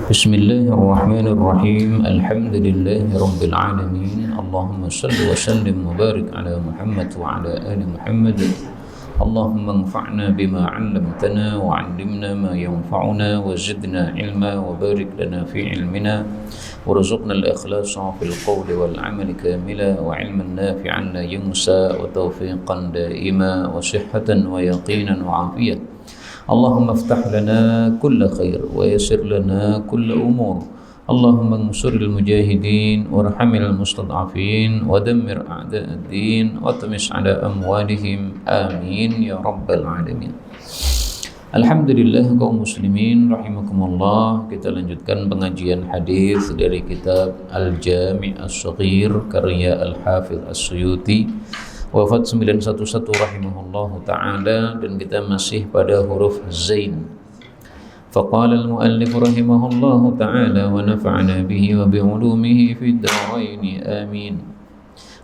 بسم الله الرحمن الرحيم الحمد لله رب العالمين اللهم صل وسلم وبارك على محمد وعلى آل محمد اللهم انفعنا بما علمتنا وعلمنا ما ينفعنا وزدنا علما وبارك لنا في علمنا وارزقنا الإخلاص في القول والعمل كاملا وعلما نافعا لا ينسى وتوفيقا دائما وصحة ويقينا وعافية اللهم افتح لنا كل خير ويسر لنا كل أمور اللهم انصر المجاهدين وارحم المستضعفين ودمر أعداء الدين واطمس على أموالهم آمين يا رب العالمين. Alhamdulillah kaum muslimin rahimakumullah, kita lanjutkan pengajian hadis dari kitab Al-Jami' As-Shaghir karya Al-Hafidh As-Suyuti wafat 911 rahimahullahu ta'ala, dan kita masih pada huruf zain. Faqala al-muallif rahimahullahu ta'ala wa nafa'ana bihi wa bi'ulumihi fid dharain amin.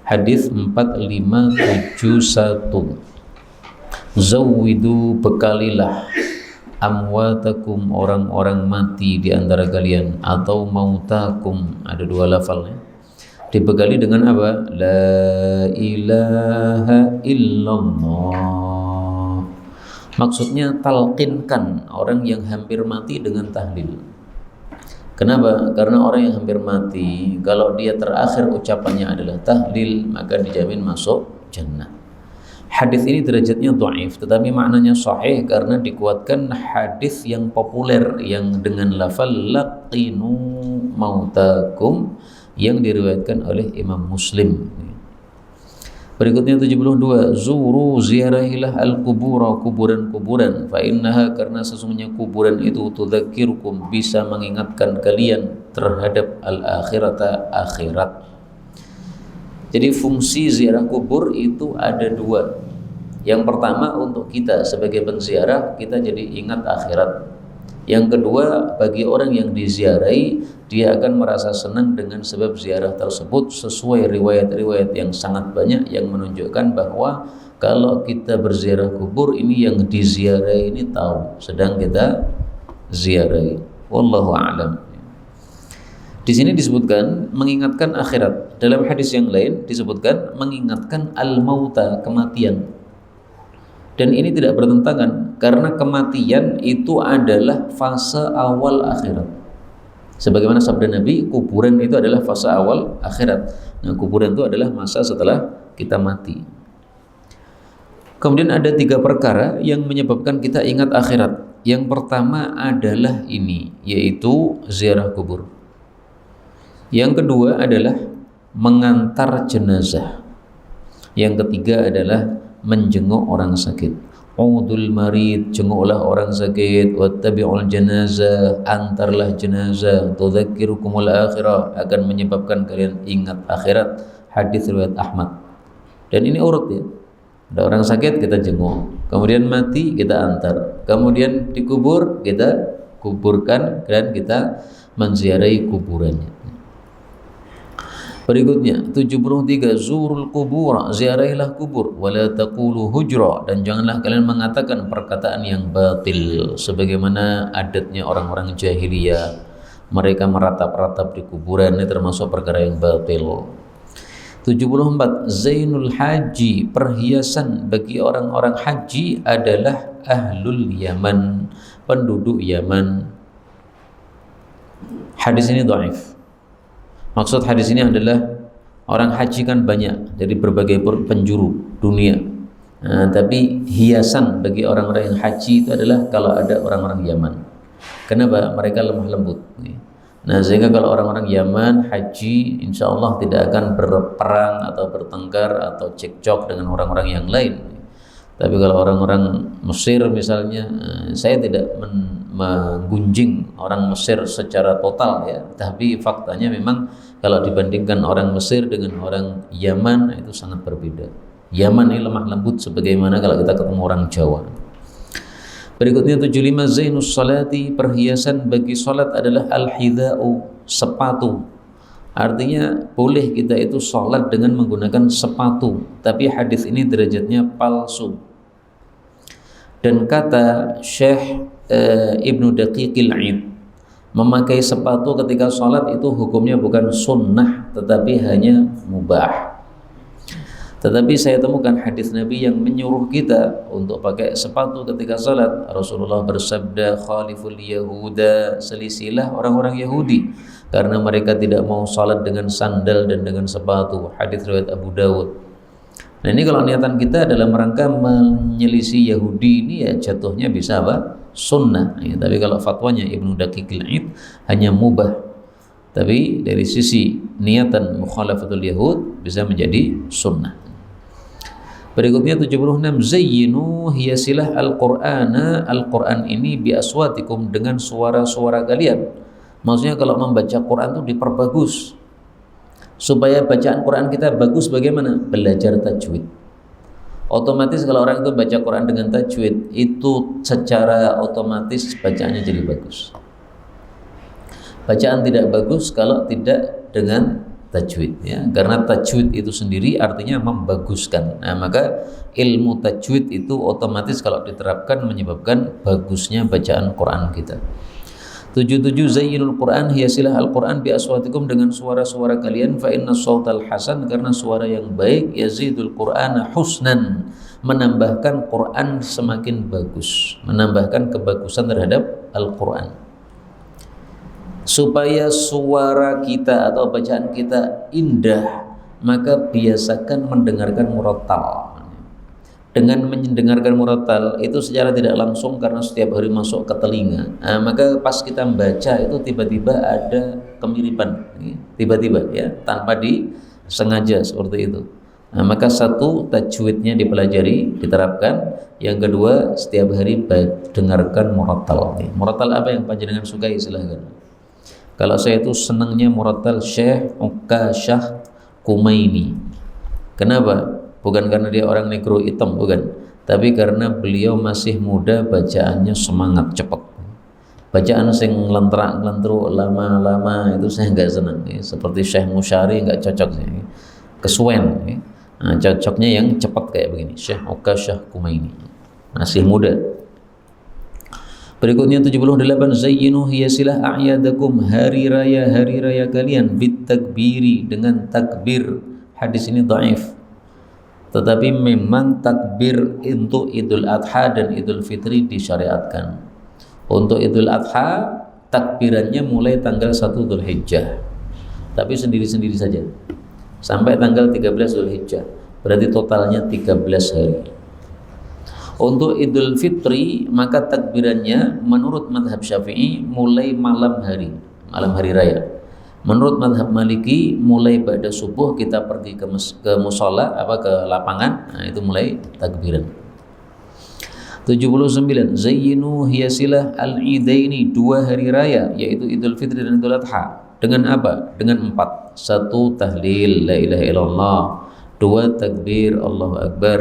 Hadis 4571. Zawwidu, bekalilah, amwatakum, orang-orang mati di antara kalian, atau mautakum, ada dua lafalnya. Dibekali dengan apa? La ilaha illallah. Maksudnya talqinkan orang yang hampir mati dengan tahlil. Kenapa? Karena orang yang hampir mati, kalau dia terakhir ucapannya adalah tahlil, maka dijamin masuk jannah. Hadis ini derajatnya dhaif, tetapi maknanya sahih karena dikuatkan hadis yang populer yang dengan lafal laqinu mautakum yang diriwayatkan oleh Imam Muslim. Berikutnya 72, zuru, ziarahilah al-kubura, kuburan-kuburan, fa innaha, karena sesungguhnya kuburan itu tudzakirukum, bisa mengingatkan kalian terhadap al-akhirata, akhirat. Jadi fungsi ziarah kubur itu ada dua. Yang pertama, untuk kita sebagai penziarah, kita jadi ingat akhirat. Yang kedua, bagi orang yang diziarahi, dia akan merasa senang dengan sebab ziarah tersebut, sesuai riwayat-riwayat yang sangat banyak yang menunjukkan bahwa kalau kita berziarah kubur, ini yang diziarahi ini tahu sedang kita ziarahi. Wallahu a'lam. Di sini disebutkan mengingatkan akhirat. Dalam hadis yang lain disebutkan mengingatkan al-mauta, kematian. Dan ini tidak bertentangan karena kematian itu adalah fase awal akhirat. Sebagaimana sabda Nabi, kuburan itu adalah fase awal akhirat. Nah, kuburan itu adalah masa setelah kita mati. Kemudian ada 3 perkara yang menyebabkan kita ingat akhirat. Yang pertama adalah ini, yaitu ziarah kubur. Yang kedua adalah mengantar jenazah. Yang ketiga adalah menjenguk orang sakit. Udul marid, jenguklah orang sakit. Wattabi'ul janazah, antarlah jenazah. Tudzakirukumul akhirah, akan menyebabkan kalian ingat akhirat. Hadis riwayat Ahmad. Dan ini urut ya. Ada orang sakit, kita jenguk. Kemudian mati, kita antar. Kemudian dikubur, kita kuburkan, dan kita menziarahi kuburannya. Berikutnya 73, zurul kubur, ziarahilah kubur, wala taqulu hujra, dan janganlah kalian mengatakan perkataan yang batil sebagaimana adatnya orang-orang jahiliyah. Mereka meratap-ratap di kuburan, ini termasuk perkara yang batil. 74, zainul haji, perhiasan bagi orang-orang haji adalah ahlul Yaman, penduduk Yaman. Hadis ini dhaif. Maksud hadis ini adalah orang haji kan banyak dari berbagai penjuru dunia. Nah, tapi hiasan bagi orang-orang yang haji itu adalah kalau ada orang-orang Yaman. Kenapa? Mereka lemah lembut. Nah, sehingga kalau orang-orang Yaman haji, insya Allah tidak akan berperang atau bertengkar atau cekcok dengan orang-orang yang lain. Tapi kalau orang-orang Mesir misalnya, saya tidak menggunjing orang Mesir secara total ya, tapi faktanya memang kalau dibandingkan orang Mesir dengan orang Yaman itu sangat berbeda. Yaman ini lemah lembut sebagaimana kalau kita ketemu orang Jawa. Berikutnya 75, zainus salati, perhiasan bagi salat adalah al-hidha'u, sepatu. Artinya boleh kita itu sholat dengan menggunakan sepatu, tapi hadis ini derajatnya palsu. Dan kata Syekh Ibnu Daqiqil Aid, Memakai sepatu ketika sholat itu hukumnya bukan sunnah tetapi hanya mubah. Tetapi saya temukan hadis Nabi yang menyuruh kita untuk pakai sepatu ketika salat. Rasulullah bersabda, "Khaliful Yahuda," selisilah orang-orang Yahudi karena mereka tidak mau salat dengan sandal dan dengan sepatu. Hadis riwayat Abu Dawud. Nah, ini kalau niatan kita dalam rangka menyelisih Yahudi, ini ya jatuhnya bisa apa? Sunnah. Ya, tapi kalau fatwanya Ibnu Daqiqil Id hanya mubah. Tapi dari sisi niatan mukhalafatul Yahud bisa menjadi sunnah. Berikutnya 76, zayyinu hiasilah al-Qur'ana, Al-Qur'an ini bi aswatikum, dengan suara-suara kalian. Maksudnya kalau membaca Quran itu diperbagus. Supaya bacaan Quran kita bagus bagaimana? Belajar tajwid. Otomatis kalau orang itu baca Quran dengan tajwid, itu secara otomatis bacaannya jadi bagus. Bacaan tidak bagus kalau tidak dengan tajwid, ya, karena tajwid itu sendiri artinya membaguskan. Nah, maka ilmu tajwid itu otomatis kalau diterapkan menyebabkan bagusnya bacaan Quran kita. 77, zayyinul Quran, hiasilah Al-Quran bi aswatikum, dengan suara-suara kalian. Fa inna sautal hasan, karena suara yang baik, yazidul Qur'ana husnan, menambahkan Quran semakin bagus, menambahkan kebagusan terhadap Al-Quran. Supaya suara kita atau bacaan kita indah, maka biasakan mendengarkan murattal. Dengan mendengarkan murattal itu secara tidak langsung karena setiap hari masuk ke telinga, nah, maka pas kita membaca itu tiba-tiba ada kemiripan, tiba-tiba, ya, tanpa disengaja seperti itu. Nah, maka satu, tajwidnya dipelajari, diterapkan. Yang kedua, setiap hari dengarkan murattal. Murattal apa yang panjenengan sukai, silahkan. Kalau saya itu senangnya murattal Syekh Ukashah Kumaini. Kenapa? Bukan karena dia orang negro hitam, bukan. Tapi karena beliau masih muda, bacaannya semangat, cepat. Bacaan sing ngelentrak-ngelentruk lama-lama itu saya nggak senang. Seperti Syekh Musyari nggak cocok. Kesuwen. Nah, cocoknya yang cepat kayak begini. Syekh Ukashah Kumaini. Masih muda. Berikutnya 78, zayyinu hiasilah a'yadakum, hari raya kalian, bit takbiri, dengan takbir. Hadis ini dhaif. Tetapi memang takbir untuk Idul Adha dan Idul Fitri disyariatkan. Untuk Idul Adha takbirannya mulai tanggal 1 Dzulhijjah. Tapi sendiri-sendiri saja. Sampai tanggal 13 Dzulhijjah. Berarti totalnya 13 hari. Untuk Idul Fitri maka takbirannya menurut mazhab Syafi'i mulai malam hari raya. Menurut mazhab Maliki mulai ba'da subuh kita pergi ke mushola, ke lapangan, nah itu mulai takbiran. 79, zayyinu hiasilah al-idaini, 2 hari raya yaitu Idul Fitri dan Idul Adha. Dengan apa? Dengan 4. 1 tahlil la ilaha illallah, 2 takbir Allahu Akbar,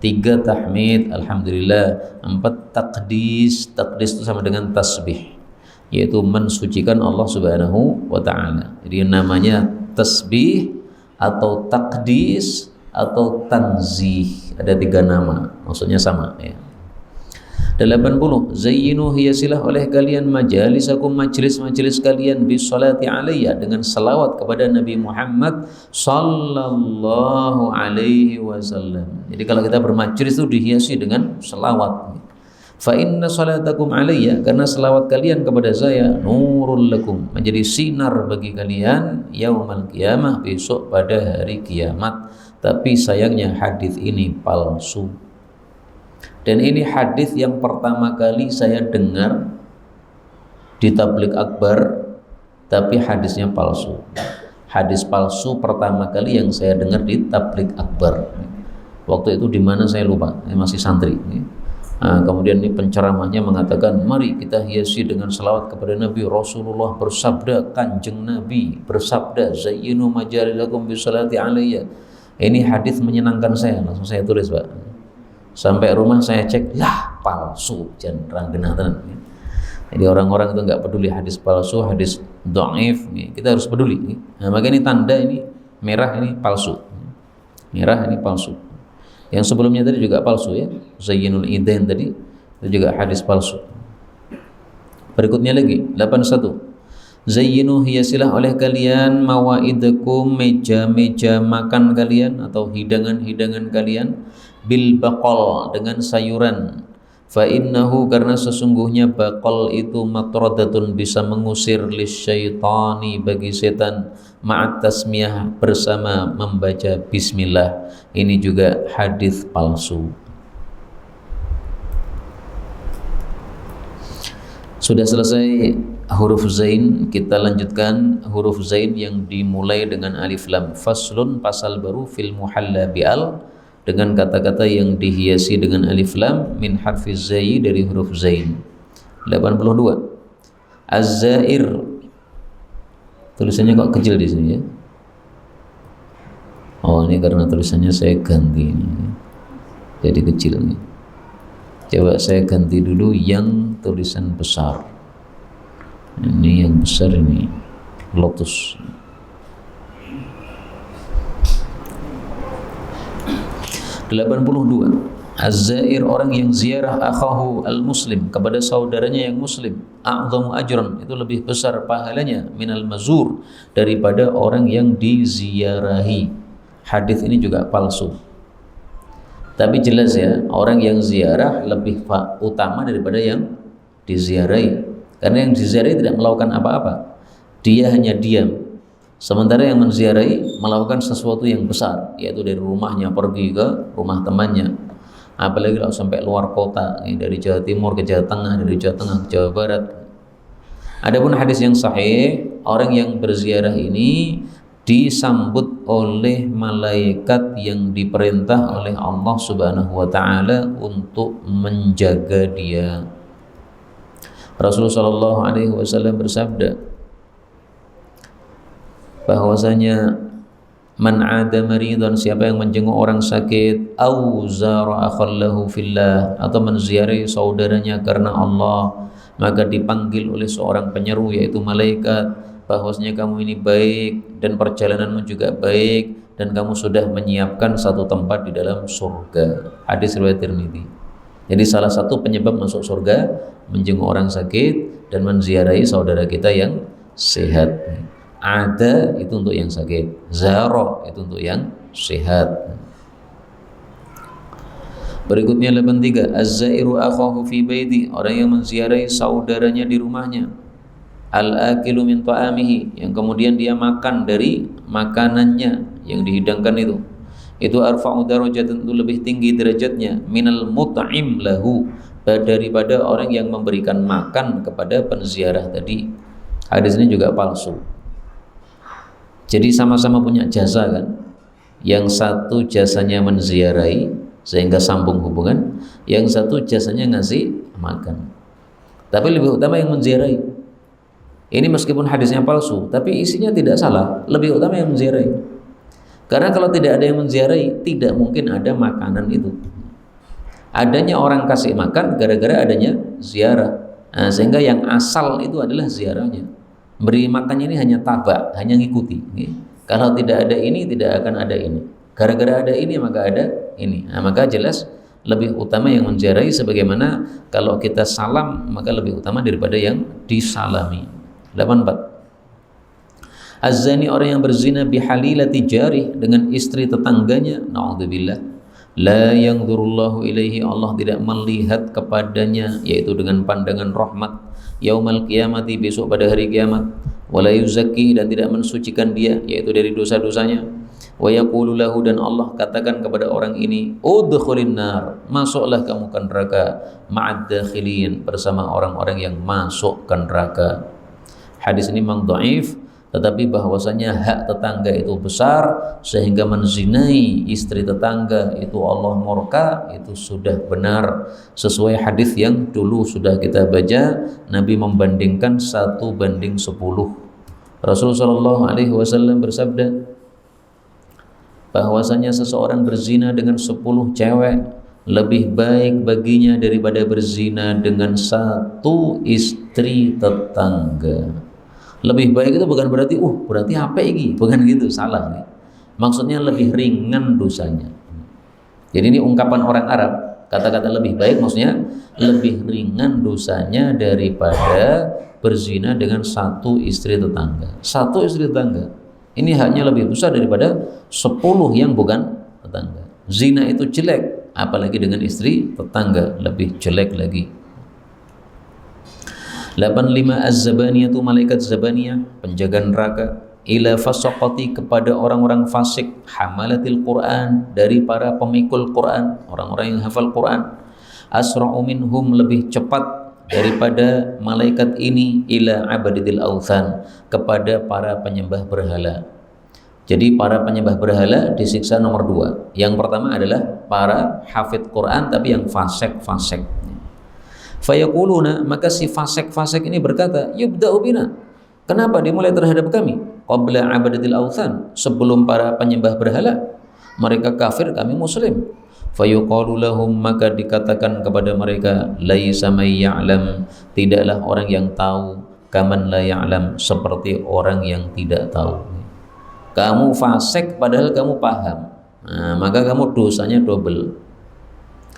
3 tahmid alhamdulillah, 4 taqdis itu sama dengan tasbih, yaitu mensucikan Allah Subhanahu wa ta'ala. Jadi namanya tasbih atau taqdis atau tanzih, ada 3 nama, maksudnya sama, ya. 80, zayyinu hiasilah oleh kalian majalisakum, majlis-majlis kalian, bisolati alayya, dengan salawat kepada Nabi Muhammad sallallahu alaihi wasallam. Jadi kalau kita bermajlis itu dihiasi dengan salawat. Fa inna salatakum alayya, karena salawat kalian kepada saya, nurul lakum, menjadi sinar bagi kalian, yaumal qiyamah, besok pada hari kiamat. Tapi sayangnya hadis ini palsu. Dan ini hadis yang pertama kali saya dengar di tabligh akbar, tapi hadisnya palsu. Hadis palsu pertama kali yang saya dengar di tabligh akbar. Waktu itu di mana saya lupa, masih santri. Nah, kemudian ini penceramahnya mengatakan, mari kita hiasi dengan salawat kepada Nabi. Rasulullah bersabda, kanjeng Nabi bersabda, zayyinu majalisakum bisolati alayya. Ini hadis menyenangkan saya, langsung saya tulis, Pak. Sampai rumah saya cek, lah palsu, jangan ranggenah tenan. Jadi orang-orang itu nggak peduli hadis palsu, hadis dhaif, kita harus peduli. Nah, maka ini tanda, ini merah, ini palsu. Merah ini palsu. Yang sebelumnya tadi juga palsu, ya. Zayyinul idain tadi itu juga hadis palsu. Berikutnya lagi 81, Zayyinu, hiasilah oleh kalian mawaidakum, meja-meja makan kalian atau hidangan-hidangan kalian, bil baqal, dengan sayuran. Fa innahu, karena sesungguhnya baqal itu matradatun, bisa mengusir lisyaitani, bagi setan, ma'at tasmiyah, bersama membaca bismillah. Ini juga hadis palsu. Sudah selesai huruf zain, kita lanjutkan huruf zain yang dimulai dengan alif lam. Faslun, pasal baru, fil muhalla bi'al, dengan kata-kata yang dihiasi dengan alif lam, min harfiz zai, dari huruf zain. 82. Az-zair, tulisannya kok kecil di sini ya? Oh, ini karena tulisannya saya ganti ini, jadi kecil nih. Coba saya ganti dulu yang tulisan besar. Ini yang besar, ini lotus. (82) Az-zair, orang yang ziarah akhahu al-muslim, kepada saudaranya yang muslim, a'zamu ajran, itu lebih besar pahalanya, minal mazur, daripada orang yang diziarahi. Hadis ini juga palsu. Tapi jelas ya, orang yang ziarah lebih utama daripada yang diziarahi. Karena yang diziarahi tidak melakukan apa-apa, dia hanya diam. Sementara yang menziarahi melakukan sesuatu yang besar, yaitu dari rumahnya pergi ke rumah temannya. Apalagi kalau sampai luar kota, dari Jawa Timur ke Jawa Tengah, dari Jawa Tengah ke Jawa Barat. Adapun hadis yang sahih, orang yang berziarah ini disambut oleh malaikat yang diperintah oleh Allah Subhanahu wa taala untuk menjaga dia. Rasulullah sallallahu alaihi wasallam bersabda bahwasanya man 'ada maridan, siapa yang menjenguk orang sakit, au zara akhallahu fillah, atau menziarahi saudaranya karena Allah, maka dipanggil oleh seorang penyeru, yaitu malaikat, bahwasanya kamu ini baik dan perjalananmu juga baik dan kamu sudah menyiapkan satu tempat di dalam surga. Hadis riwayat Tirmidzi. Jadi salah satu penyebab masuk surga menjenguk orang sakit dan menziarahi saudara kita yang sehat. Ada itu untuk yang sakit, zaro itu untuk yang sehat. Berikutnya 83, az-zairu akhahu fi baiti, orang yang menziarahi saudaranya di rumahnya. Al-akilu min ta'amihi, yang kemudian dia makan dari makanannya yang dihidangkan itu arfa'u darajatan, itu lebih tinggi derajatnya, minal mut'im lahu, daripada orang yang memberikan makan kepada penziarah tadi. Hadis ini juga palsu. Jadi sama-sama punya jasa kan, yang satu jasanya menziarahi sehingga sambung hubungan, yang satu jasanya ngasih makan, tapi lebih utama yang menziarahi. Ini meskipun hadisnya palsu, tapi isinya tidak salah, lebih utama yang menziarahi. Karena kalau tidak ada yang menziarahi, tidak mungkin ada makanan itu. Adanya orang kasih makan gara-gara adanya ziarah. Nah, sehingga yang asal itu adalah ziarahnya. Beri makannya ini hanya tabak, hanya ngikuti. Kalau tidak ada ini, tidak akan ada ini. Gara-gara ada ini, maka ada ini. Nah, maka jelas lebih utama yang menziarahi, sebagaimana kalau kita salam, maka lebih utama daripada yang disalami. 84. Az-zani, orang yang berzina, bihalilati jarih, dengan istri tetangganya, na'udzubillah, la yanzurullahu ilaihi, Allah tidak melihat kepadanya, yaitu dengan pandangan rahmat, yaumal qiyamati, besok pada hari kiamat, wala yuzakki, dan tidak mensucikan dia, yaitu dari dosa-dosanya, wa yaqulu lahu, dan Allah katakan kepada orang ini, udkhulin nar, masuklah kamu ke neraka, ma'ad dakhilin, bersama orang-orang yang masuk ke neraka. Hadis ini memang dhaif, tetapi bahwasanya hak tetangga itu besar sehingga menzinai istri tetangga itu Allah murka, itu sudah benar sesuai hadis yang dulu sudah kita baca. Nabi membandingkan 1:10. Rasulullah sallallahu alaihi wasallam bersabda bahwasanya seseorang berzina dengan 10 cewek lebih baik baginya daripada berzina dengan 1 istri tetangga. Lebih baik itu bukan berarti berarti apa ini? Bukan gitu, salah nih. Maksudnya lebih ringan dosanya. Jadi ini ungkapan orang Arab, kata-kata lebih baik maksudnya lebih ringan dosanya daripada berzina dengan satu istri tetangga. Satu istri tetangga ini haknya lebih besar daripada 10 yang bukan tetangga. Zina itu jelek, apalagi dengan istri tetangga lebih jelek lagi. 85 Az-Zabaniyatu, malaikat Zabaniyah, penjaga neraka, ila fasaqati, kepada orang-orang fasik, hamalatil Quran, dari para pemikul Quran, orang-orang yang hafal Quran, asra'u minhum, lebih cepat daripada malaikat ini, ila abadil authan, kepada para penyembah berhala. Jadi para penyembah berhala disiksa nomor 2. Yang pertama adalah para hafid Quran tapi yang fasik-fasik. Fayaquluna, maka si fasik-fasik ini berkata, yubda'u bina, kenapa dimulai terhadap kami? Qabla abadatil authan, sebelum para penyembah berhala. Mereka kafir, kami muslim. Fayuqalu lahum, maka dikatakan kepada mereka, laisa may ya'lam, tidaklah orang yang tahu, kaman la ya'lam, seperti orang yang tidak tahu. Kamu fasik padahal kamu paham, nah, maka kamu dosanya double.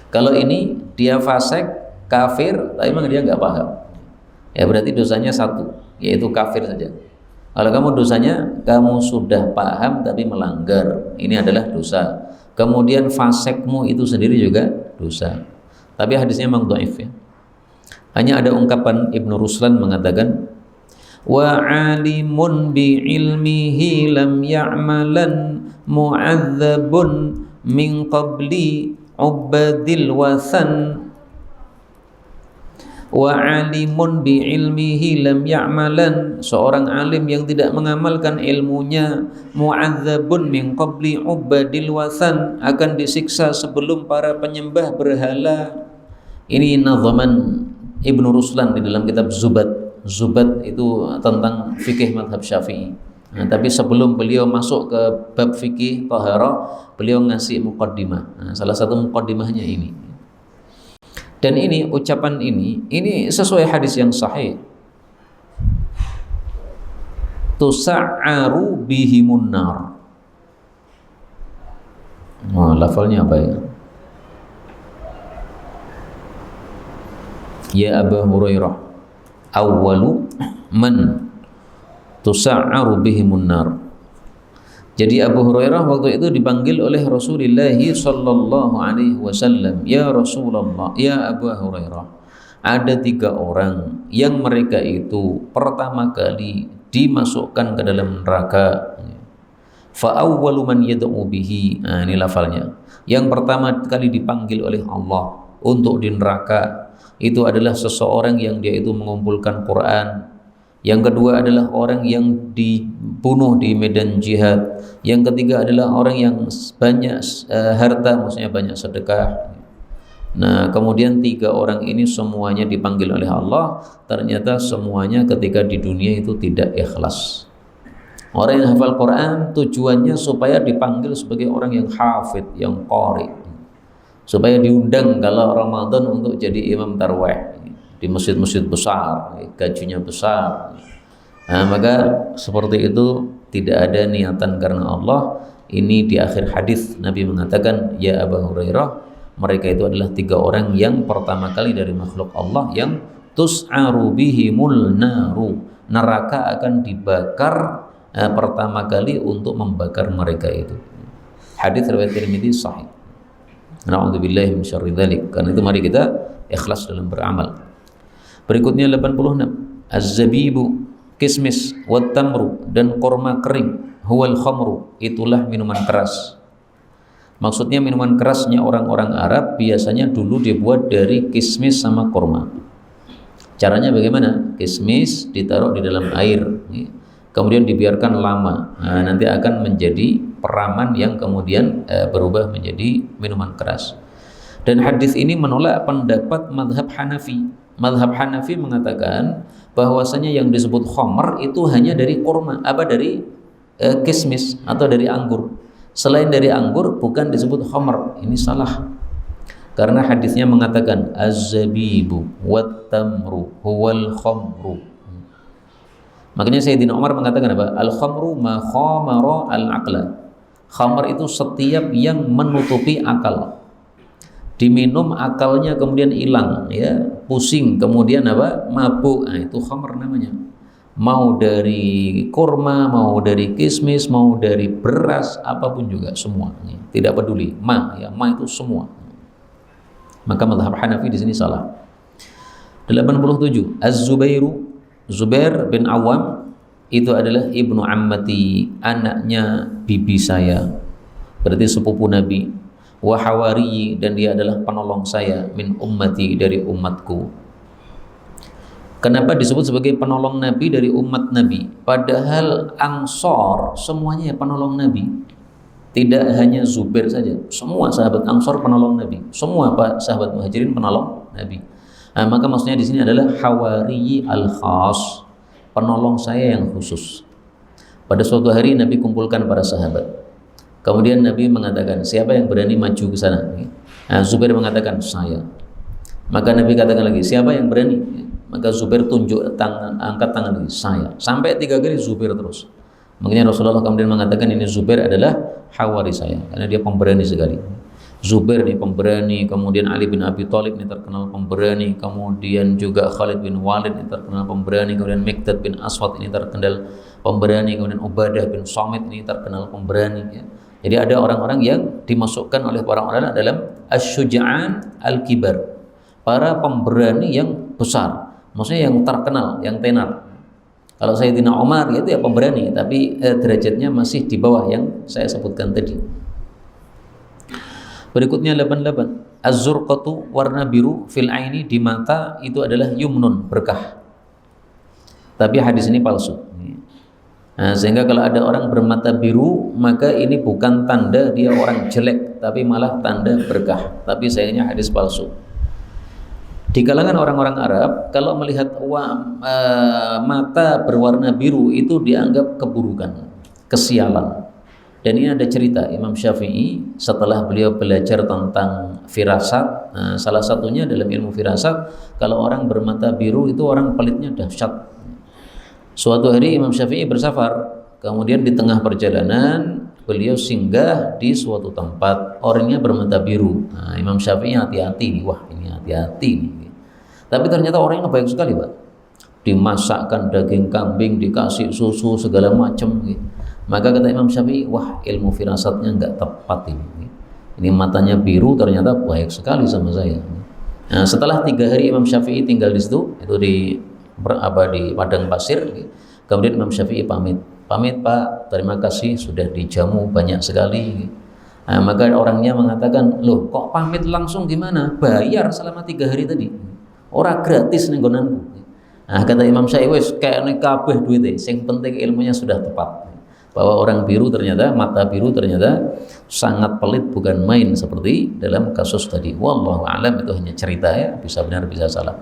Kalau ini dia fasik, kafir, tapi memang dia nggak paham, ya berarti dosanya satu, yaitu kafir saja. Kalau kamu dosanya, kamu sudah paham tapi melanggar, ini adalah dosa. Kemudian fasikmu itu sendiri juga dosa. Tapi hadisnya memang dhaif ya. Hanya ada ungkapan Ibnu Ruslan mengatakan, wa alimun bi ilmihi lam ya'malan mu'adzabun min qabli ubadil wasan. Wa alimun bi ilmihi lam ya'malan, seorang alim yang tidak mengamalkan ilmunya, mu'adzabun min qabli ubadil wasan, akan disiksa sebelum para penyembah berhala. Ini nazaman Ibnu Ruslan di dalam kitab Zubat. Zubat itu tentang fikih madhab Syafi'i. Nah, tapi sebelum beliau masuk ke bab fikih taharah, beliau ngasih muqaddimah. Nah, salah satu muqaddimahnya ini. Dan ini ucapan ini sesuai hadis yang sahih. Tusa'aru bihimun nar. Wah, lafalnya apa ya? Ya Abu Hurairah, awwalu man tusa'aru bihimun nar. Jadi Abu Hurairah waktu itu dipanggil oleh Rasulullah sallallahu alaihi wasallam, ya Rasulullah, ya Abu Hurairah, ada 3 orang yang mereka itu pertama kali dimasukkan ke dalam neraka. Fa awwalu man yad'u bihi, nah, ini lafalnya. Yang pertama kali dipanggil oleh Allah untuk di neraka itu adalah seseorang yang dia itu mengumpulkan Quran. Yang kedua adalah orang yang dibunuh di medan jihad. Yang ketiga adalah orang yang banyak harta, maksudnya banyak sedekah. Nah, kemudian 3 orang ini semuanya dipanggil oleh Allah. Ternyata semuanya ketika di dunia itu tidak ikhlas. Orang yang hafal Quran tujuannya supaya dipanggil sebagai orang yang hafid, yang qari, supaya diundang kalau Ramadan untuk jadi imam tarwih di masjid-masjid besar, gajinya besar. Nah, maka seperti itu tidak ada niatan karena Allah. Ini di akhir hadis Nabi mengatakan, ya Abu Hurairah, mereka itu adalah 3 orang yang pertama kali dari makhluk Allah yang tus'aru bihimul naru, neraka akan dibakar pertama kali untuk membakar mereka itu. Hadis riwayat Tirmidzi sahih. Na'udzubillahi min syarri dzalik. Karena itu mari kita ikhlas dalam beramal. Berikutnya 86. Az-zabibu, kismis, wat tamru, dan korma kering, huwal khamru, itulah minuman keras. Maksudnya minuman kerasnya orang-orang Arab biasanya dulu dibuat dari kismis sama korma. Caranya bagaimana? Kismis ditaruh di dalam air, kemudian dibiarkan lama. Nah, nanti akan menjadi peraman yang kemudian berubah menjadi minuman keras. Dan hadis ini menolak pendapat madhab Hanafi. Madhab Hanafi mengatakan bahwasanya yang disebut khamr itu hanya dari kurma, dari kismis atau dari anggur. Selain dari anggur bukan disebut khamr. Ini salah. Karena hadisnya mengatakan az-zabibu wat tamru huwal khamru. Makanya Sayyidina Umar mengatakan apa? Al-khamru ma khamara al-aqla. Khamr itu setiap yang menutupi akal. diminum akalnya kemudian hilang, ya, pusing, kemudian apa, mabuk, nah, itu khamr namanya. Mau dari kurma, mau dari kismis, mau dari beras, apapun juga, semua, ya. Tidak peduli, ya, itu semua. Maka mazhab Hanafi di sini salah. 87. Zubair bin Awam itu adalah ibnu ammati, anaknya bibi saya, berarti sepupu Nabi. Wa hawari, dan dia adalah penolong saya, min ummati, dari umatku. Kenapa disebut sebagai penolong Nabi dari umat Nabi? Padahal Ansor semuanya penolong Nabi. Tidak hanya Zubair saja, semua sahabat Ansor penolong Nabi, semua sahabat Muhajirin penolong Nabi. Nah, maka maksudnya di sini adalah hawari al-khas, penolong saya yang khusus. Pada suatu hari Nabi kumpulkan para sahabat. Kemudian Nabi mengatakan, siapa yang berani maju ke sana? Nah, Zubair mengatakan, saya. Maka Nabi katakan lagi, siapa yang berani? Maka Zubair tunjuk tangan, angkat tangan lagi, saya. Sampai 3 kali Zubair terus. Makanya Rasulullah kemudian mengatakan, ini Zubair adalah hawari saya, karena dia pemberani sekali. Zubair ini pemberani, kemudian Ali bin Abi Thalib ini terkenal pemberani, kemudian juga Khalid bin Walid ini terkenal pemberani, kemudian Miqdad bin Aswad ini terkenal pemberani, kemudian Ubadah bin Samit ini terkenal pemberani, ya. Jadi ada orang-orang yang dimasukkan oleh para ulama dalam asy-syuja'an al-kibar, para pemberani yang besar, maksudnya yang terkenal, yang tenar. Kalau Sayyidina Umar itu ya pemberani, tapi derajatnya masih di bawah yang saya sebutkan tadi. Berikutnya 88. Az-zurqatu, warna biru, fil aini, di mata, itu adalah yumnun, berkah. Tapi hadis ini palsu. Nah, sehingga kalau ada orang bermata biru, maka ini bukan tanda dia orang jelek, tapi malah tanda berkah. Tapi sayangnya hadis palsu. Di kalangan orang-orang Arab, kalau melihat mata berwarna biru itu dianggap keburukan, kesialan. Dan ini ada cerita Imam Syafi'i setelah beliau belajar tentang firasat. Nah, salah satunya dalam ilmu firasat, kalau orang bermata biru itu orang pelitnya dahsyat. Suatu hari Imam Syafi'i bersafar, kemudian di tengah perjalanan beliau singgah di suatu tempat, orangnya bermata biru. Nah, Imam Syafi'i hati-hati nih, wah ini hati-hati nih. Tapi ternyata orangnya baik sekali, Pak. Dimasakkan daging kambing, dikasih susu segala macam. Maka kata Imam Syafi'i, wah ilmu firasatnya nggak tepat ini. Ini matanya biru, ternyata baik sekali sama saya. Nah, setelah 3 hari Imam Syafi'i tinggal di situ, itu di padang pasir. Kemudian Imam Syafi'i pamit Pak, terima kasih sudah dijamu banyak sekali. Nah, maka orangnya mengatakan, loh kok pamit langsung gimana? Bayar selama 3 hari tadi, ora gratis nih gonanku. Nah, kata Imam Syafi'i, wes kayak nek kabeh duite, sing penting ilmunya sudah tepat. Bahwa orang biru ternyata, mata biru ternyata sangat pelit, bukan main seperti dalam kasus tadi. Wallahu a'lam, itu hanya cerita ya, bisa benar bisa salah.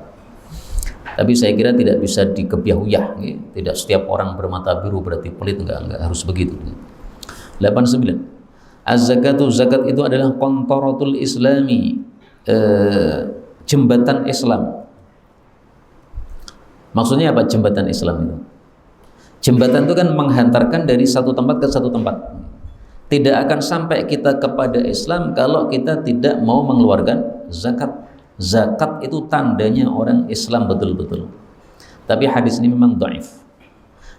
Tapi saya kira tidak bisa dikebiahuyah, ya. Tidak setiap orang bermata biru berarti pelit, enggak harus begitu. 89. Az-zakatu, zakat itu adalah qantaratul islami, jembatan Islam. Maksudnya apa jembatan Islam itu? Jembatan itu kan menghantarkan dari satu tempat ke satu tempat. Tidak akan sampai kita kepada Islam kalau kita tidak mau mengeluarkan zakat. Zakat itu tandanya orang Islam betul-betul. Tapi hadis ini memang dhaif.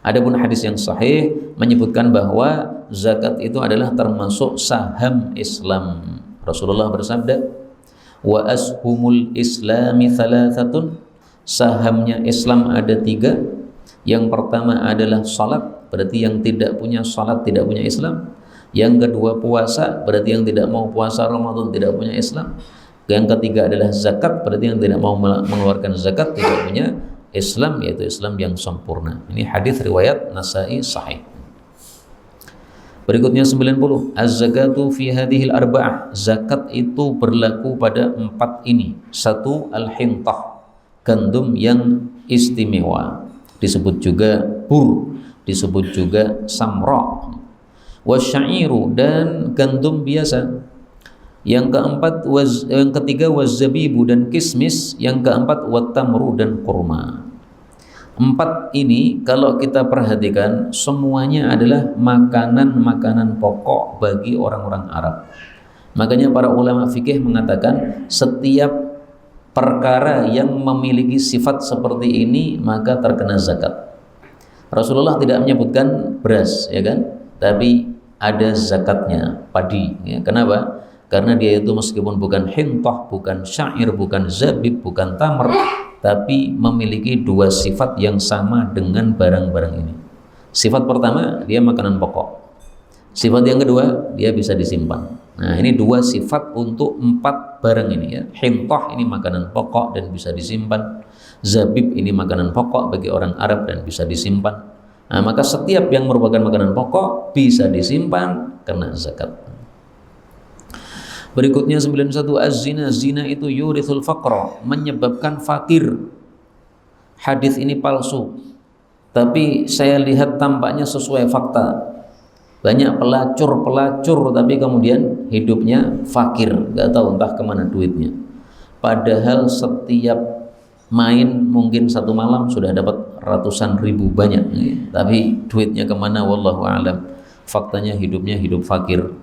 Adapun hadis yang sahih menyebutkan bahwa zakat itu adalah termasuk saham Islam. Rasulullah bersabda, wa ashumul islami thalathatun, sahamnya Islam ada 3. Yang pertama adalah salat, berarti yang tidak punya salat tidak punya Islam. Yang kedua puasa, berarti yang tidak mau puasa Ramadan tidak punya Islam. Yang ketiga adalah zakat, berarti yang tidak mau mengeluarkan zakat tidak punya Islam, yaitu Islam yang sempurna. Ini hadis riwayat Nasa'i sahih. Berikutnya 90. Az-zakatu fi hadhil arba'ah, zakat itu berlaku pada 4 ini. 1. Al-hintah, gandum yang istimewa, disebut juga bur, disebut juga samra. Wasyairu, dan gandum biasa. Yang ketiga wazzabibu, dan kismis. Yang keempat wattamru, dan kurma. 4 ini kalau kita perhatikan semuanya adalah makanan-makanan pokok bagi orang-orang Arab. Makanya para ulama fikih mengatakan setiap perkara yang memiliki sifat seperti ini maka terkena zakat. Rasulullah tidak menyebutkan beras, ya kan? Tapi ada zakatnya, padi. Ya. Kenapa? Karena dia itu meskipun bukan hintah, bukan syair, bukan zabib, bukan tamr, tapi memiliki dua sifat yang sama dengan barang-barang ini. Sifat pertama, dia makanan pokok. Sifat yang kedua, dia bisa disimpan. Nah, ini dua sifat untuk 4 barang ini ya. Hintah ini makanan pokok dan bisa disimpan. Zabib ini makanan pokok bagi orang Arab dan bisa disimpan. Nah, maka setiap yang merupakan makanan pokok bisa disimpan kena zakat. Berikutnya 91, az-zina, zina itu yurithul faqra, menyebabkan fakir. Hadis ini palsu. Tapi saya lihat tampaknya sesuai fakta. Banyak pelacur tapi kemudian hidupnya fakir, nggak tahu entah kemana duitnya. Padahal setiap main mungkin satu malam sudah dapat ratusan ribu banyak, tapi duitnya kemana wallahu a'lam. Faktanya hidupnya hidup fakir.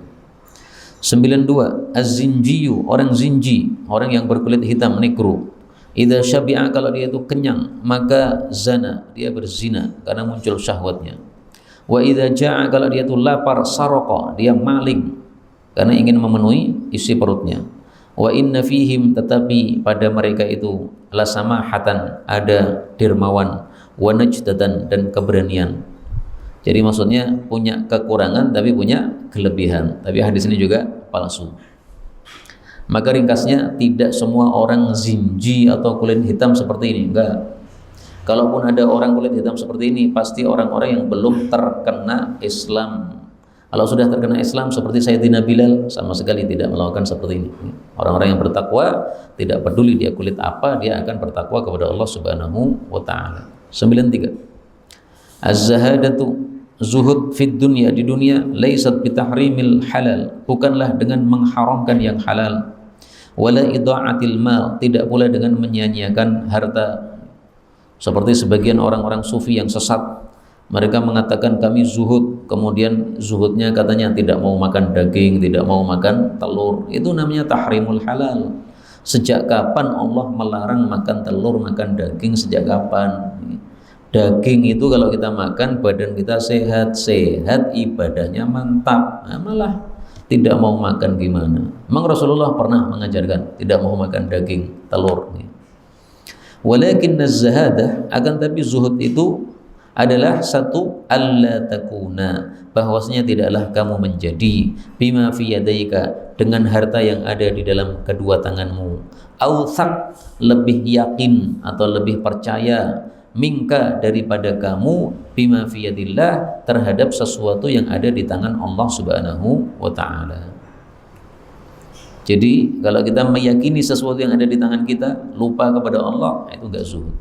92, az-zinjiyu, orang zinji, orang yang berkulit hitam, negro. Idza syabi'a, kalau dia itu kenyang maka zana, dia berzina karena muncul syahwatnya. Wa idza ja'a, kalau dia itu lapar, saraqa, dia maling karena ingin memenuhi isi perutnya. Wa inna fihim, tetapi pada mereka itu la samahatan, ada dermawan, wa najdatan, dan keberanian. Jadi maksudnya punya kekurangan tapi punya kelebihan. Tapi hadis ini juga palsu. Maka ringkasnya, tidak semua orang zinji atau kulit hitam seperti ini, enggak. Kalaupun ada orang kulit hitam seperti ini, pasti orang-orang yang belum terkena Islam. Kalau sudah terkena Islam seperti Sayyidina Bilal, sama sekali tidak melakukan seperti ini. Orang-orang yang bertakwa, tidak peduli dia kulit apa, dia akan bertakwa kepada Allah Subhanahu wa ta'ala. 93, az-zahadatu, zuhud fid dunya, di dunia, laisat bitahrimil halal, bukanlah dengan mengharamkan yang halal. Wala idha'atil mal, tidak pula dengan menyia-nyiakan harta. Seperti sebagian orang-orang sufi yang sesat, mereka mengatakan kami zuhud, kemudian zuhudnya katanya tidak mau makan daging, tidak mau makan telur. Itu namanya tahrimul halal. Sejak kapan Allah melarang makan telur, makan daging? Sejak kapan? Daging itu kalau kita makan badan kita sehat-sehat, ibadahnya mantap. Nah, malah tidak mau makan gimana? Memang Rasulullah pernah mengajarkan tidak mau makan daging, telur. Walakin az-zahadah, akan tapi zuhud itu adalah satu, alla takuna, bahwasanya tidaklah kamu menjadi, bima fi yadaika, dengan harta yang ada di dalam kedua tanganmu, authaq, lebih yakin atau lebih percaya, minka, daripada kamu, bima fi yadillah, terhadap sesuatu yang ada di tangan Allah Subhanahu wa ta'ala. Jadi kalau kita meyakini sesuatu yang ada di tangan kita, lupa kepada Allah, itu enggak zuhud.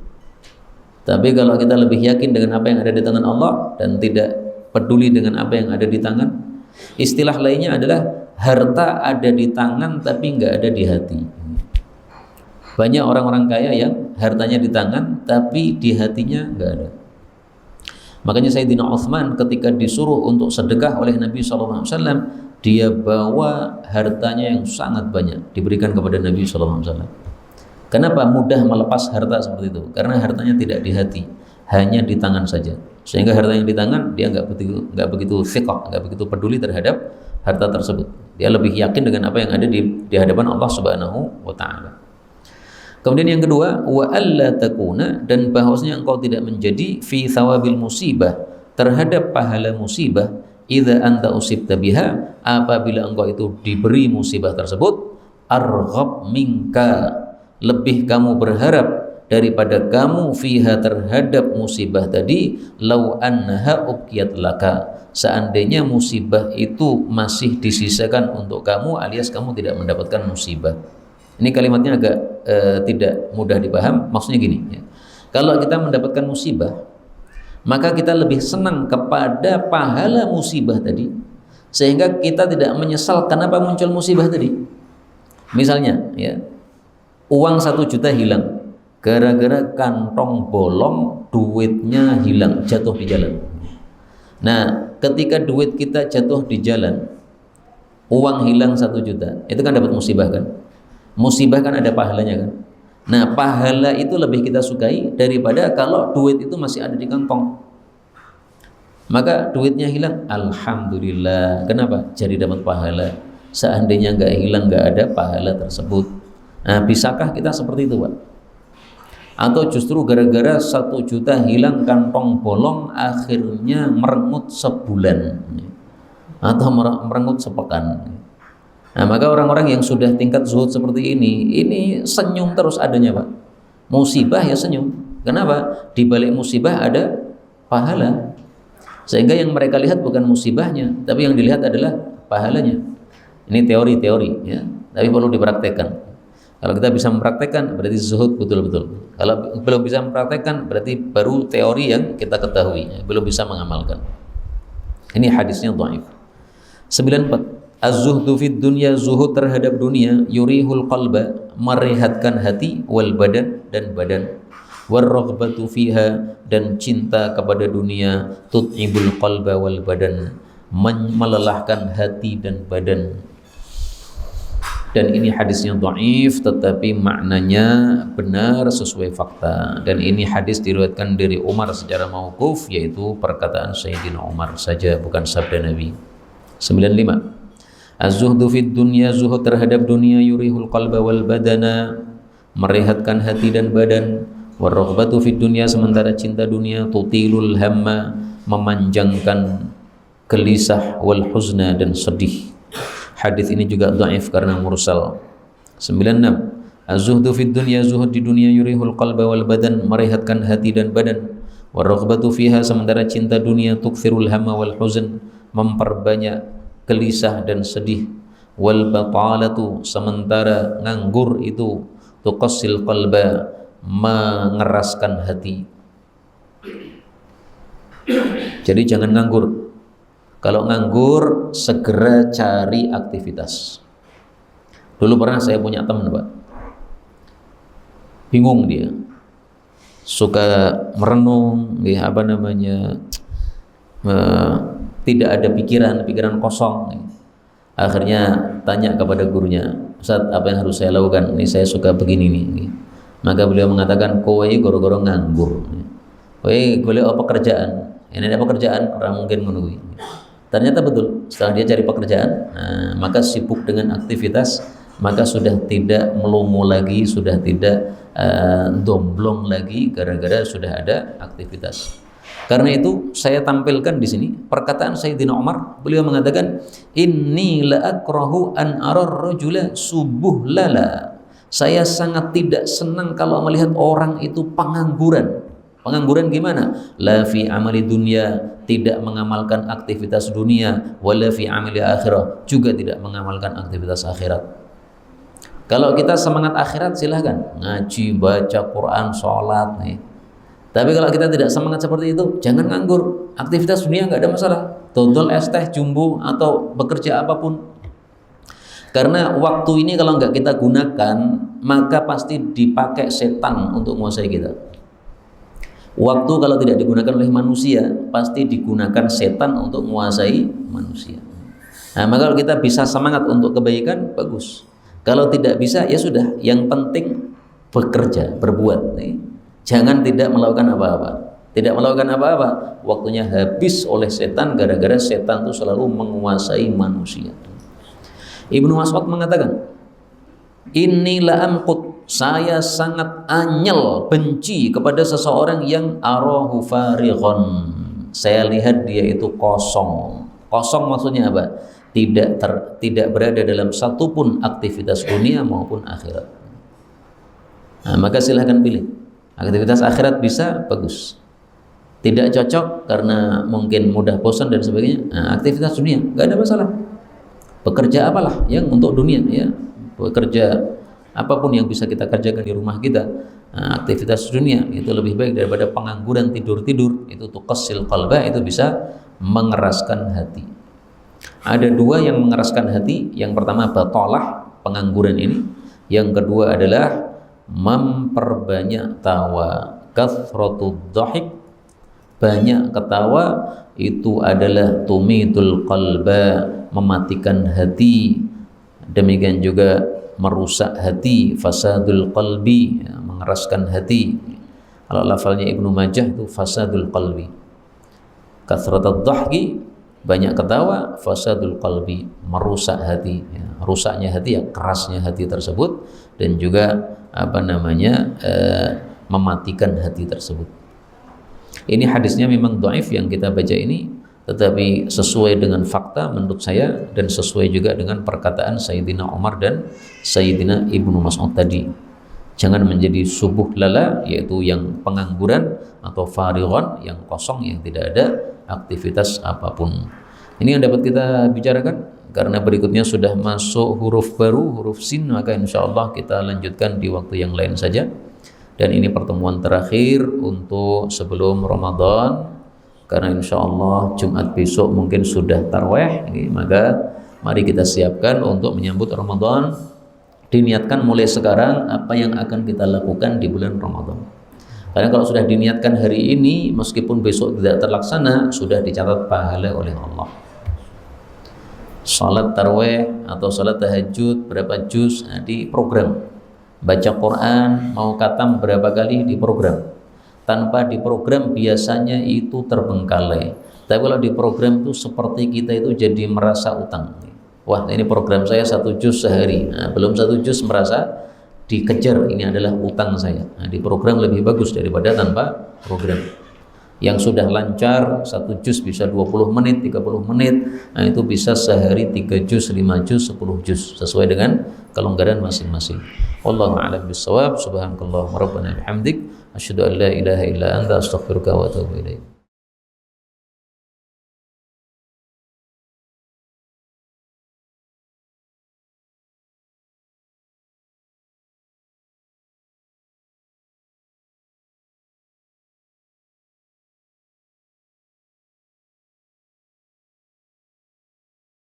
Tapi kalau kita lebih yakin dengan apa yang ada di tangan Allah dan tidak peduli dengan apa yang ada di tangan, istilah lainnya adalah harta ada di tangan tapi enggak ada di hati. Banyak orang-orang kaya yang hartanya di tangan tapi di hatinya enggak ada. Makanya Sayyidina Utsman ketika disuruh untuk sedekah oleh Nabi SAW, dia bawa hartanya yang sangat banyak diberikan kepada Nabi SAW. Kenapa mudah melepas harta seperti itu? Karena hartanya tidak di hati, hanya di tangan saja. Sehingga harta yang di tangan dia nggak begitu thiqah, nggak begitu peduli terhadap harta tersebut. Dia lebih yakin dengan apa yang ada di hadapan Allah Subhanahu wa ta'ala. Kemudian yang kedua, wa alla takuna, dan bahwasanya engkau tidak menjadi fi thawabil musibah, terhadap pahala musibah, idza anta usibta biha, apabila engkau itu diberi musibah tersebut, arghab minka, lebih kamu berharap daripada kamu fiha, terhadap musibah tadi, lau annaha ubqiyat laka, seandainya musibah itu masih disisakan untuk kamu, alias kamu tidak mendapatkan musibah. Ini kalimatnya agak tidak mudah dipaham. Maksudnya gini ya. Kalau kita mendapatkan musibah, maka kita lebih senang kepada pahala musibah tadi, sehingga kita tidak menyesal kenapa muncul musibah tadi. Misalnya ya, uang 1 juta hilang gara-gara kantong bolong, duitnya hilang, jatuh di jalan. Nah, ketika duit kita jatuh di jalan, Uang hilang 1 juta, itu kan dapat musibah kan? Musibah kan ada pahalanya kan? Nah, pahala itu lebih kita sukai daripada kalau duit itu masih ada di kantong. Maka duitnya hilang, alhamdulillah. Kenapa? Jadi dapat pahala. Seandainya nggak hilang, nggak ada pahala tersebut. Nah, bisakah kita seperti itu, Pak? Atau justru gara-gara 1 juta hilang kantong bolong, akhirnya merengut sebulan atau merengut sepekan. Nah, maka orang-orang yang sudah tingkat zuhud seperti ini senyum terus adanya, Pak. Musibah ya senyum. Kenapa? Di balik musibah ada pahala. Sehingga yang mereka lihat bukan musibahnya, tapi yang dilihat adalah pahalanya. Ini teori-teori ya, tapi perlu dipraktekkan. Kalau kita bisa mempraktekkan berarti zuhud betul-betul. Kalau belum bisa mempraktekkan berarti baru teori yang kita ketahui, belum bisa mengamalkan. Ini hadisnya dhaif. 94. Az-zuhdu fid dunya, zuhud terhadap dunia, yurihul qalba, merehatkan hati, wal badan dan badan, warraghbatu fiha, dan cinta kepada dunia, tut'ibul qalba wal badan, melelahkan hati dan badan. Dan ini hadisnya dhaif tetapi maknanya benar sesuai fakta. Dan ini hadis diriwayatkan dari Umar secara mauquf, yaitu perkataan Sayyidina Umar saja, bukan sabda Nabi. 95. Az-zuhdu fid dunya, zuhud terhadap dunia, yurihul qalba wal badana, merehatkan hati dan badan, warraghbatu fid dunya, sementara cinta dunia, tutilul hamma, memanjangkan gelisah, wal huzna, dan sedih. Hadis ini juga dhaif karena mursal. 96. Az-zuhdu fid dunya, zuhud di dunia, yurihul qalba wal badan, merehatkan hati dan badan, warraghbatu fiha, sementara cinta dunia, tukthirul hamma wal huzn, memperbanyak gelisah dan sedih, wal batalatu, sementara nganggur itu, tuqassil qalba, mengeraskan hati. Jadi jangan nganggur. Kalau nganggur segera cari aktivitas. Dulu pernah saya punya teman, Pak, bingung dia, suka merenung, tidak ada pikiran kosong. Akhirnya tanya kepada gurunya, Ustaz, apa yang harus saya lakukan? Ini saya suka begini nih. Maka beliau mengatakan, kowe goro-goro nganggur. Kowe golek apa pekerjaan? Ini ada pekerjaan, orang mungkin menunggu. Ternyata betul, setelah dia cari pekerjaan, maka sibuk dengan aktivitas, maka sudah tidak melongo lagi, sudah tidak domblong lagi, gara-gara sudah ada aktivitas. Karena itu saya tampilkan di sini perkataan Sayyidina Umar. Beliau mengatakan, inni la akrahu an arar rajula subuhlala. Saya sangat tidak senang kalau melihat orang itu pengangguran. Pengangguran gimana? La fi amali dunya, tidak mengamalkan aktivitas dunia, wala fi amali akhirah, juga tidak mengamalkan aktivitas akhirat. Kalau kita semangat akhirat silahkan ngaji, baca Quran, sholat nih. Tapi kalau kita tidak semangat seperti itu, jangan nganggur. Aktivitas dunia nggak ada masalah. Dodol es teh jumbo atau bekerja apapun. Karena waktu ini kalau nggak kita gunakan, maka pasti dipakai setan untuk menguasai kita. Waktu kalau tidak digunakan oleh manusia, pasti digunakan setan untuk menguasai manusia. Nah, maka kalau kita bisa semangat untuk kebaikan, bagus. Kalau tidak bisa, ya sudah. Yang penting bekerja, berbuat nih. Jangan tidak melakukan apa-apa. Tidak melakukan apa-apa, waktunya habis oleh setan, gara-gara setan itu selalu menguasai manusia. Ibnu Mas'ud mengatakan, inilah amqut, saya sangat anyel, benci kepada seseorang yang arahu farighon. Saya lihat dia itu kosong. Kosong maksudnya apa? Tidak berada dalam satupun aktivitas dunia maupun akhirat. Nah, maka silahkan pilih. Aktivitas akhirat bisa, bagus. Tidak cocok karena mungkin mudah bosan dan sebagainya. Nah, aktivitas dunia nggak ada masalah. Bekerja apalah yang untuk dunia, ya. Bekerja apapun yang bisa kita kerjakan di rumah kita. Nah, aktivitas dunia itu lebih baik daripada pengangguran tidur-tidur. Itu tuqassil qalba, itu bisa mengeraskan hati. Ada dua yang mengeraskan hati. Yang pertama batalah, pengangguran ini. Yang kedua adalah memperbanyak tawa, kathratud dhahik, banyak ketawa, itu adalah tumitul qalba, mematikan hati, demikian juga merusak hati, fasadul qalbi, ya, mengeraskan hati. Kalau lafalnya Ibnu Majah itu fasadul qalbi. Kathratad dhahki, banyak ketawa, fasadul qalbi, merusak hati, ya. Rusaknya hati, ya kerasnya hati tersebut, dan juga mematikan hati tersebut. Ini hadisnya memang dhaif yang kita baca ini, tetapi sesuai dengan fakta menurut saya, dan sesuai juga dengan perkataan Sayyidina Umar dan Sayyidina Ibnu Mas'ud tadi. Jangan menjadi subuh lala, yaitu yang pengangguran, atau farigon, yang kosong, yang tidak ada aktivitas apapun. Ini yang dapat kita bicarakan. Karena berikutnya sudah masuk huruf baru, huruf sin, maka insya Allah kita lanjutkan di waktu yang lain saja. Dan ini pertemuan terakhir untuk sebelum Ramadan, karena insya Allah Jumat besok mungkin sudah tarawih, maka mari kita siapkan untuk menyambut Ramadan. Diniatkan mulai sekarang apa yang akan kita lakukan di bulan Ramadan. Karena kalau sudah diniatkan hari ini, meskipun besok tidak terlaksana, sudah dicatat pahala oleh Allah. Salat tarawih atau salat tahajud berapa juz, di program. Baca Quran mau khatam berapa kali, di program. Tanpa di program biasanya itu terbengkalai. Tapi kalau di program itu seperti kita itu jadi merasa utang. Wah, ini program saya 1 juz sehari. Nah, belum 1 juz merasa dikejar, ini adalah utang saya. Nah, di program lebih bagus daripada tanpa program. Yang sudah lancar 1 juz bisa 20 menit, 30 menit, nah itu bisa sehari 3 juz, 5 juz, 10 juz, sesuai dengan kelonggaran masing-masing. Wallahu a'lam bishawab. Subhanakallahumma rabbana bihamdik, asyhadu an la ilaha illa anta, astaghfiruka wa atubu ilaik.